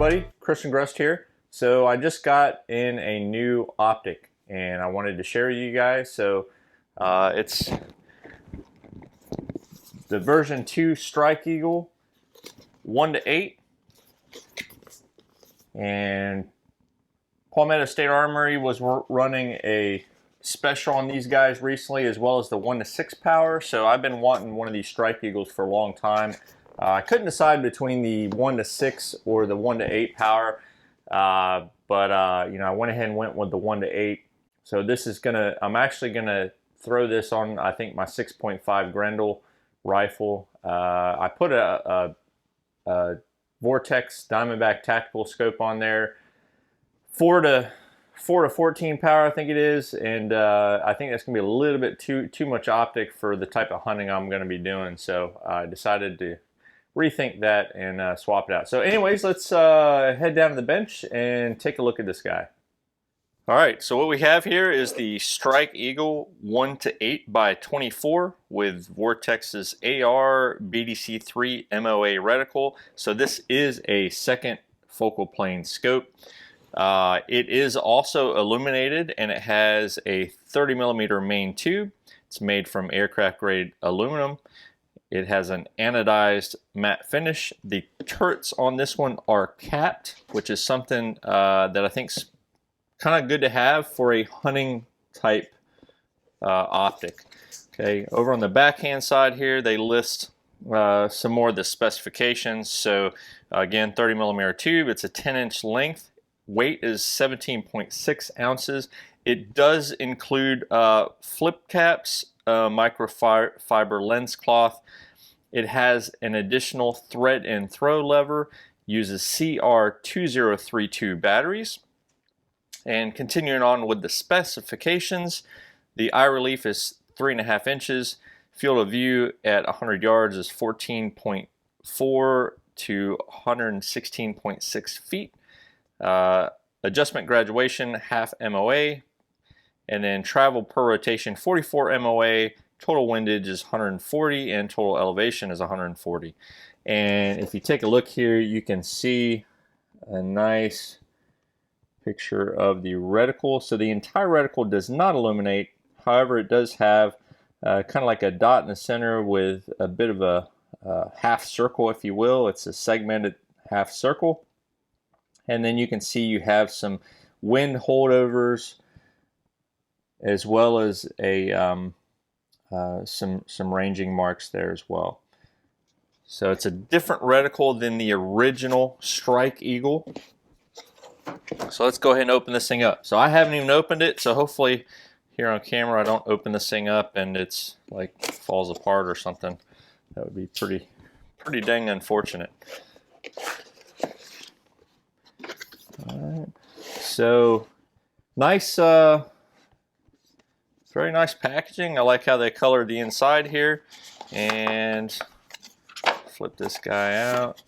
everybody, Christian Grest here. So I just got in a new optic and I wanted to share with you guys. So it's the version 2 Strike Eagle 1:8, and Palmetto State Armory was running a special on these guys recently, as well as the 1:6 power. So I've been wanting one of these Strike Eagles for a long time. I couldn't decide between the 1:6 or the 1:8 power, but you know, I went ahead and went with the 1:8. So this is I'm actually gonna throw this on, I think, my 6.5 Grendel rifle. I put a Vortex Diamondback tactical scope on there, 4 to 14 power, I think it is, and I think that's gonna be a little bit too much optic for the type of hunting I'm gonna be doing. So I decided to rethink that and swap it out. So anyways, let's head down to the bench and take a look at this guy. All right, so what we have here is the Strike Eagle 1:8 by 24 with Vortex's AR BDC3 MOA reticle. So this is a second focal plane scope. It is also illuminated, and it has a 30mm main tube. It's made from aircraft grade aluminum. It has an anodized matte finish. The turrets on this one are capped, which is something that I think is kind of good to have for a hunting type optic. Okay, over on the backhand side here, they list some more of the specifications. So again, 30mm tube. It's a 10-inch length. Weight is 17.6 ounces. It does include flip caps, microfiber lens cloth. It has an additional thread and throw lever, uses CR2032 batteries. And continuing on with the specifications, the eye relief is 3.5 inches. Field of view at 100 yards is 14.4 to 116.6 feet. Adjustment graduation, half MOA. And then travel per rotation, 44 MOA. Total windage is 140 and total elevation is 140. And if you take a look here, you can see a nice picture of the reticle. So the entire reticle does not illuminate. However, it does have kind of like a dot in the center with a bit of a half circle, if you will. It's a segmented half circle. And then you can see you have some wind holdovers, as well as a some ranging marks there as well. So it's a different reticle than the original Strike Eagle. So let's go ahead and open this thing up. So I haven't even opened it, so hopefully here on camera I don't open this thing up and it's like falls apart or something. That would be pretty dang unfortunate. Alright, so nice, very nice packaging. I like how they colored the inside here. And flip this guy out.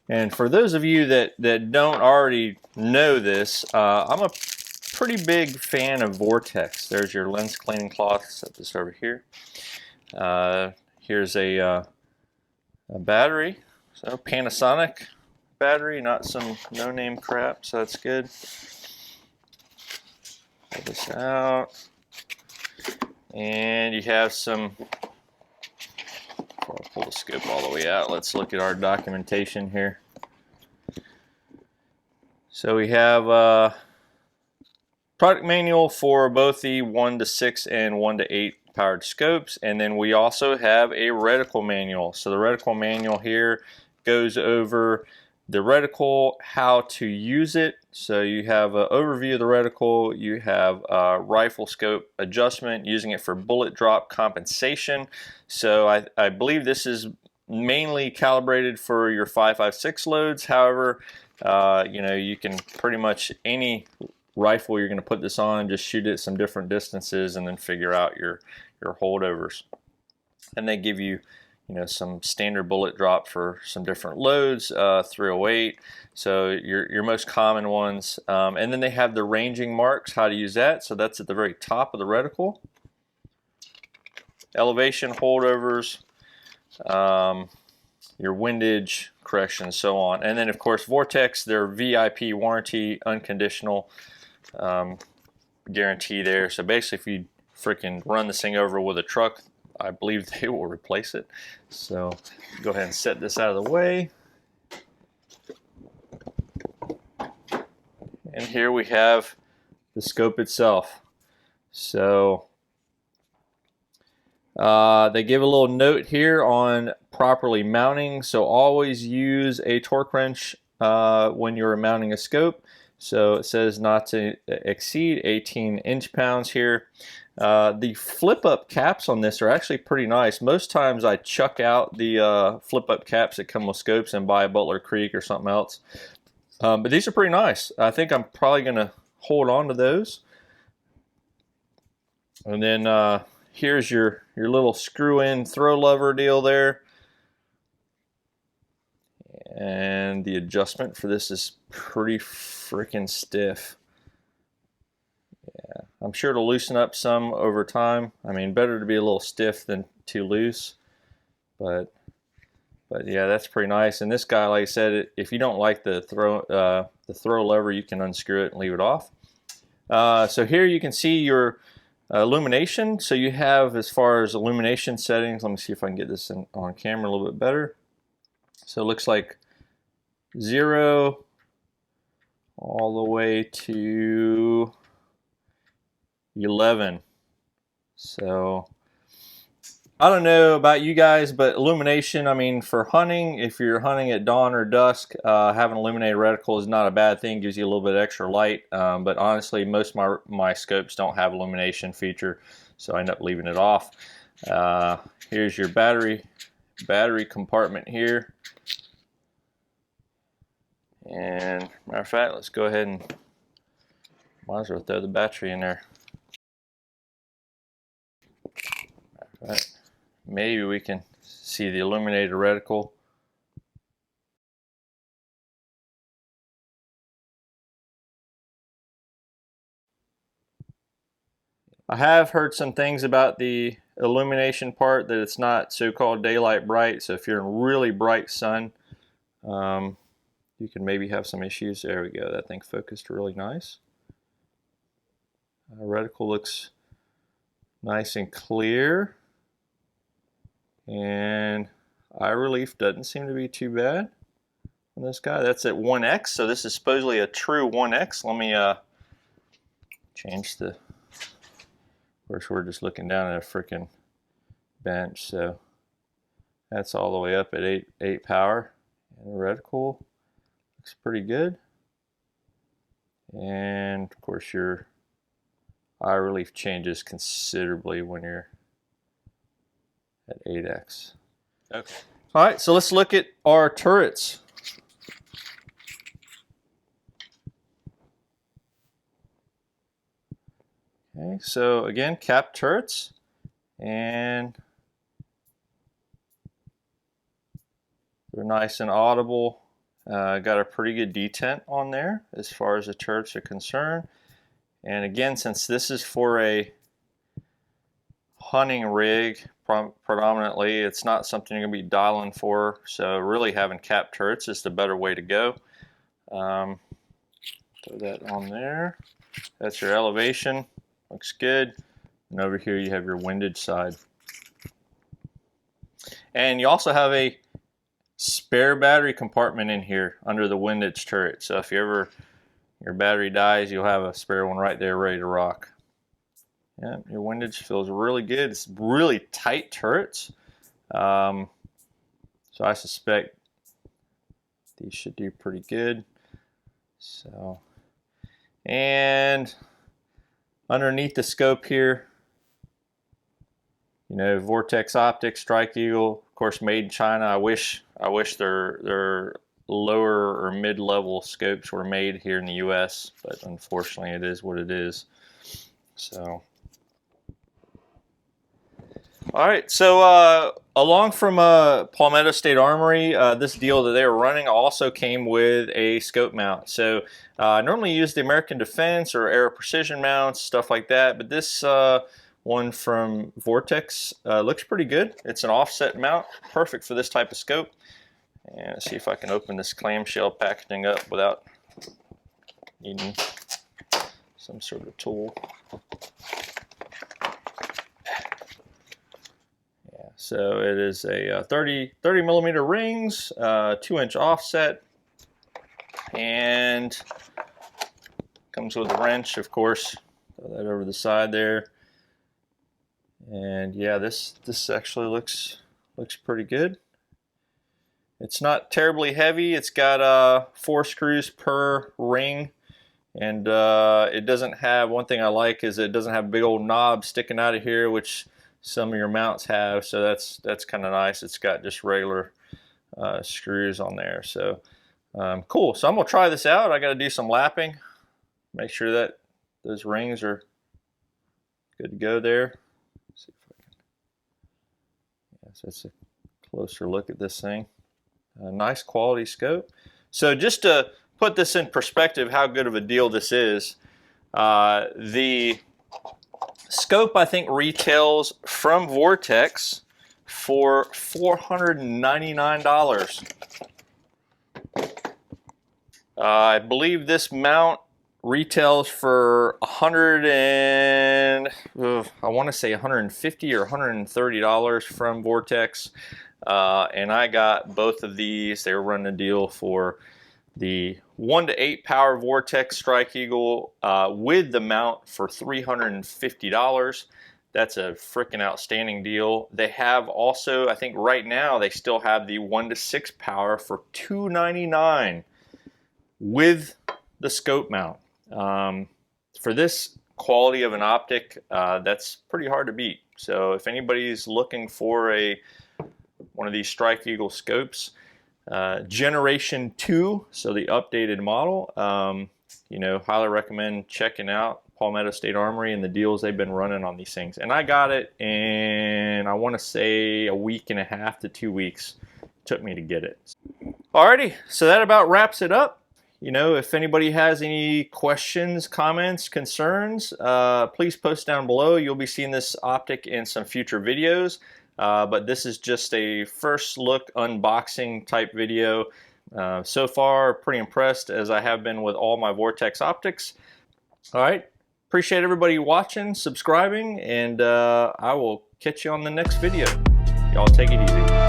And for those of you that don't already know this, I'm a pretty big fan of Vortex. There's your lens cleaning cloth. Set this over here. Here's a battery. So Panasonic battery, not some no-name crap, so that's good. Pull this out. And you have some, before I pull the scope all the way out, let's look at our documentation here. So we have a product manual for both the 1:6 and 1:8 powered scopes, and then we also have a reticle manual. So the reticle manual here goes over the reticle, how to use it. So you have an overview of the reticle, you have a rifle scope adjustment, using it for bullet drop compensation. So I believe this is mainly calibrated for your 5.56 loads. However, you know, you can pretty much, any rifle you're going to put this on, just shoot it at some different distances and then figure out your holdovers. And they give you, you know, some standard bullet drop for some different loads, 308, so your most common ones. And then they have the ranging marks, how to use that. So that's at the very top of the reticle. Elevation holdovers, your windage correction, and so on. And then of course Vortex, their VIP warranty, unconditional guarantee there. So basically, if you freaking run this thing over with a truck, I believe they will replace it. So go ahead and set this out of the way. And here we have the scope itself. So they give a little note here on properly mounting. So always use a torque wrench when you're mounting a scope. So it says not to exceed 18 inch-pounds here. The flip-up caps on this are actually pretty nice. Most times I chuck out the flip-up caps that come with scopes and buy a Butler Creek or something else. But these are pretty nice. I think I'm probably going to hold on to those. And then here's your little screw-in throw lever deal there. And the adjustment for this is pretty freaking stiff. Yeah, I'm sure it'll loosen up some over time. I mean, better to be a little stiff than too loose. But yeah, that's pretty nice. And this guy, like I said, if you don't like the throw lever, you can unscrew it and leave it off. So here you can see your illumination. So you have, as far as illumination settings, let me see if I can get this on camera a little bit better. So it looks like 0 all the way to 11. So I don't know about you guys, but illumination, I mean, for hunting, if you're hunting at dawn or dusk, having illuminated reticle is not a bad thing. Gives you a little bit extra light. But honestly, most of my scopes don't have illumination feature, so I end up leaving it off. Here's your battery compartment here. And matter of fact, let's go ahead and might as well throw the battery in there. All right. Maybe we can see the illuminated reticle. I have heard some things about the illumination part, that it's not so-called daylight bright. So if you're in really bright sun, you can maybe have some issues. There we go. That thing focused really nice. Reticle looks nice and clear. And eye relief doesn't seem to be too bad on this guy. That's at 1x, so this is supposedly a true 1x. Let me change the... Of course, we're just looking down at a freaking bench, so that's all the way up at 8 power. And the reticle looks pretty good. And of course, your eye relief changes considerably when you're at 8x. Okay. All right, so let's look at our turrets. Okay, so again, cap turrets, and they're nice and audible. Got a pretty good detent on there as far as the turrets are concerned. And again, since this is for a hunting rig predominantly, it's not something you're going to be dialing for, so really having cap turrets is the better way to go. Throw that on there. That's your elevation. Looks good. And over here you have your windage side. And you also have a spare battery compartment in here under the windage turret. So if your battery dies, you'll have a spare one right there ready to rock. Yeah, your windage feels really good. It's really tight turrets. So I suspect these should do pretty good. So, and underneath the scope here, you know, Vortex Optics, Strike Eagle, of course, made in China. I wish their lower or mid-level scopes were made here in the U.S., but unfortunately, it is what it is. So, all right. So, along from Palmetto State Armory, this deal that they were running also came with a scope mount. So, I normally use the American Defense or Aero Precision mounts, stuff like that, but this one from Vortex. Looks pretty good. It's an offset mount, perfect for this type of scope. And let's see if I can open this clamshell packaging up without needing some sort of tool. Yeah, so it is a 30 millimeter rings, 2-inch offset, and comes with a wrench, of course. Throw that over the side there. And yeah, this actually looks pretty good. It's not terribly heavy. It's got 4 screws per ring, and it doesn't have, one thing I like is it doesn't have a big old knob sticking out of here, which some of your mounts have, so that's kind of nice. It's got just regular screws on there. So cool. So I'm gonna try this out. I got to do some lapping, make sure that those rings are good to go there. Let's see if I can. Yes, that's a closer look at this thing. A nice quality scope. So just to put this in perspective, how good of a deal this is, the scope I think retails from Vortex for $499. I believe this mount retails for I want to say $150 or $130 from Vortex. And I got both of these. They were running a deal for the 1 to 8 power Vortex Strike Eagle with the mount for $350. That's a freaking outstanding deal. They have also, I think right now, they still have the 1 to 6 power for $299 with the scope mount. For this quality of an optic, that's pretty hard to beat. So if anybody's looking for one of these Strike Eagle scopes, generation 2, so the updated model, you know, highly recommend checking out Palmetto State Armory and the deals they've been running on these things. And I got it in, I want to say, a week and a half to 2 weeks it took me to get it. Alrighty, so that about wraps it up. You know, if anybody has any questions, comments, concerns, please post down below. You'll be seeing this optic in some future videos. But this is just a first look unboxing type video. So far, pretty impressed as I have been with all my Vortex optics. All right, appreciate everybody watching, subscribing, and I will catch you on the next video. Y'all take it easy.